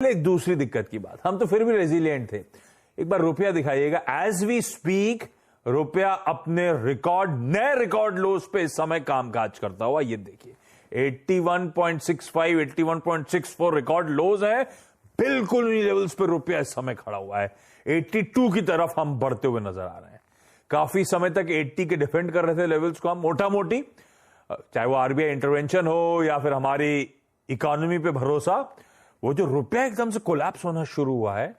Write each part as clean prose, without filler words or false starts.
एक दूसरी दिक्कत की बात, हम तो फिर भी रेजिलिएंट थे। एक बार रुपया दिखाइएगा, एज वी स्पीक रुपया अपने नए रिकॉर्ड लोस पे इस समय कामकाज करता हुआ, ये देखिए 81.65 81.64 रिकॉर्ड लोज है, बिल्कुल उन्हीं लेवल्स पे रुपया इस समय खड़ा हुआ है। 82 की तरफ हम बढ़ते हुए नजर आ रहे हैं। काफी समय तक 80 के डिफेंड कर रहे थे लेवल्स को हम मोटा मोटी, चाहे वो आरबीआई इंटरवेंशन हो या फिर हमारी इकोनॉमी पे भरोसा। वो जो रुपया एकदम से कोलैप्स होना शुरू हुआ है,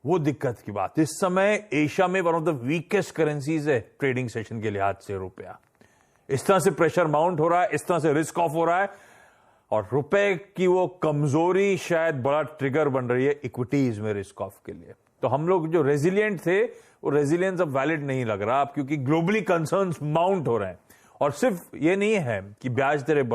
वो दिक्कत की बात। इस समय एशिया में one of the weakest currencies है ट्रेडिंग सेशन के लिहाज से रुपया। इस तरह से प्रेशर माउंट हो रहा है, इस तरह से रिस्क ऑफ हो रहा है, और रुपए की वो कमजोरी शायद बड़ा ट्रिगर बन रही है इक्विटीज में रिस्क ऑफ के लिए। तो हम लोग जो रेजिलिएंट थे, वो रेजिलियंस अब वैलिड नहीं लग रहा अब, क्योंकि ग्लोबली कंसर्न्स माउंट हो रहे हैं। और सिर्फ ये नहीं है कि ब्याज दरें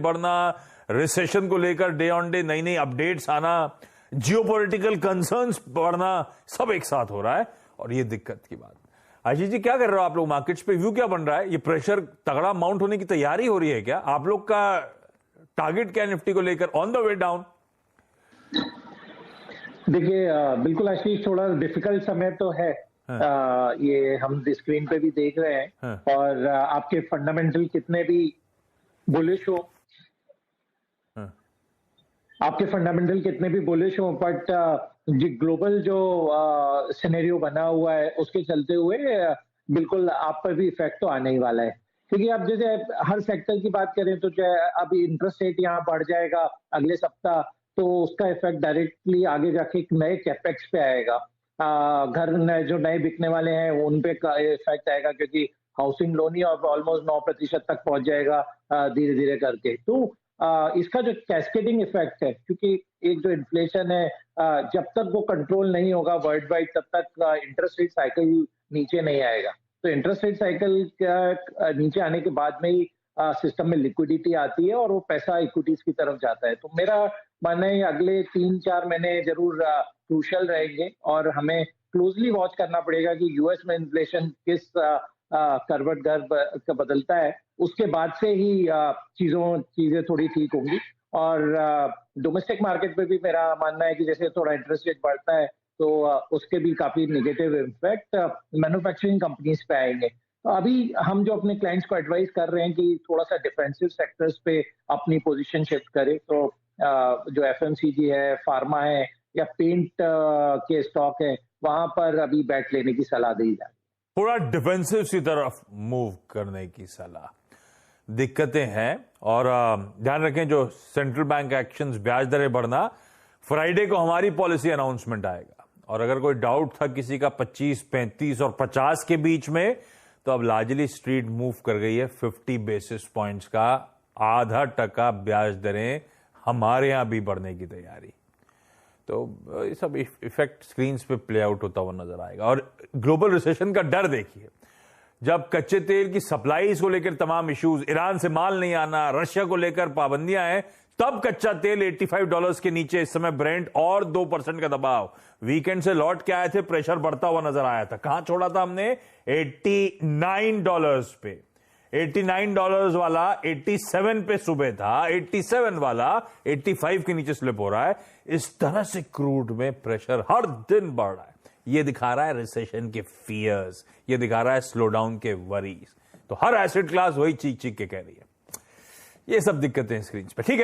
बढ़ना, रिसेशन को लेकर डे ऑन डे नई नई अपडेट्स आना, जियोपॉलिटिकल कंसर्न्स बढ़ना, सब एक साथ हो रहा है, और ये दिक्कत की बात। आशीष जी, क्या कर रहे हो आप लोग? मार्केट्स पे व्यू क्या बन रहा है? ये प्रेशर तगड़ा माउंट होने की तैयारी हो रही है क्या? आप लोग का टारगेट क्या निफ्टी को लेकर ऑन द वे डाउन? देखिए, बिल्कुल आशीष, थोड़ा डिफिकल्ट समय तो है। ये हम स्क्रीन पे भी देख रहे हैं। और आपके फंडामेंटल कितने भी बुलिश हो, बट ग्लोबल जो सिनेरियो बना हुआ है उसके चलते हुए बिल्कुल आप पर भी इफेक्ट तो आने ही वाला है। क्योंकि आप जैसे हर सेक्टर की बात करें तो अभी इंटरेस्ट रेट यहाँ बढ़ जाएगा अगले सप्ताह, तो उसका इफेक्ट डायरेक्टली आगे जाके एक नए कैपेक्स पे आएगा। घर जो नए बिकने वाले हैं उन पे इफेक्ट आएगा, क्योंकि हाउसिंग लोन ही ऑलमोस्ट 9% तक पहुंच जाएगा धीरे धीरे करके। तो इसका जो कैस्केडिंग इफेक्ट है, क्योंकि एक जो इन्फ्लेशन है जब तक वो कंट्रोल नहीं होगा वर्ल्ड वाइड, तब तक इंटरेस्ट रेट साइकिल नीचे नहीं आएगा। तो इंटरेस्ट रेट साइकिल नीचे आने के बाद में ही सिस्टम में लिक्विडिटी आती है और वो पैसा इक्विटीज की तरफ जाता है। तो मेरा मानना है अगले 3-4 महीने जरूर क्रूशियल रहेंगे, और हमें क्लोजली वॉच करना पड़ेगा कि यूएस में इन्फ्लेशन किस करवट का बदलता है। उसके बाद से ही चीजें थोड़ी ठीक होंगी। और डोमेस्टिक मार्केट पे भी मेरा मानना है कि जैसे थोड़ा इंटरेस्ट रेट बढ़ता है तो उसके भी काफी नेगेटिव इम्पैक्ट मैन्युफैक्चरिंग कंपनीज पे आएंगे। तो अभी हम जो अपने क्लाइंट्स को एडवाइस कर रहे हैं कि थोड़ा सा डिफेंसिव सेक्टर्स पे अपनी पोजीशन शिफ्ट करें। तो जो एफएमसीजी है, फार्मा है, या पेंट के स्टॉक है, वहां पर अभी बैट लेने की सलाह दी जाए। थोड़ा डिफेंसिव की तरफ मूव करने की सलाह। दिक्कतें हैं, और ध्यान रखें जो सेंट्रल बैंक एक्शंस, ब्याज दरें बढ़ना, फ्राइडे को हमारी पॉलिसी अनाउंसमेंट आएगा। और अगर कोई डाउट था किसी का 25, 35 और 50 के बीच में, तो अब लार्जली स्ट्रीट मूव कर गई है 50 बेसिस पॉइंट्स का, आधा टका ब्याज दरें हमारे यहां भी बढ़ने की तैयारी। तो ये सब इफेक्ट स्क्रीन्स पे प्ले आउट होता हुआ नजर आएगा। और ग्लोबल रिसेशन का डर देखिए, जब कच्चे तेल की सप्लाईज को लेकर तमाम इश्यूज, ईरान से माल नहीं आना, रशिया को लेकर पाबंदियां हैं, तब कच्चा तेल $85 के नीचे इस समय ब्रेंट, और 2% का दबाव। वीकेंड से लौट के आए थे, प्रेशर बढ़ता हुआ नजर आया था। कहां छोड़ा था हमने? $89 पे। $89 वाला 87 पे सुबह था, 87 वाला 85 के नीचे स्लिप हो रहा है। इस तरह से क्रूड में प्रेशर हर दिन बढ़ रहा है। यह दिखा रहा है रिसेशन के फियर्स, यह दिखा रहा है स्लो डाउन के वरीज। तो हर एसेट क्लास वही चीख चीख के कह रही है। ये सब दिक्कतें स्क्रीन पे, ठीक है।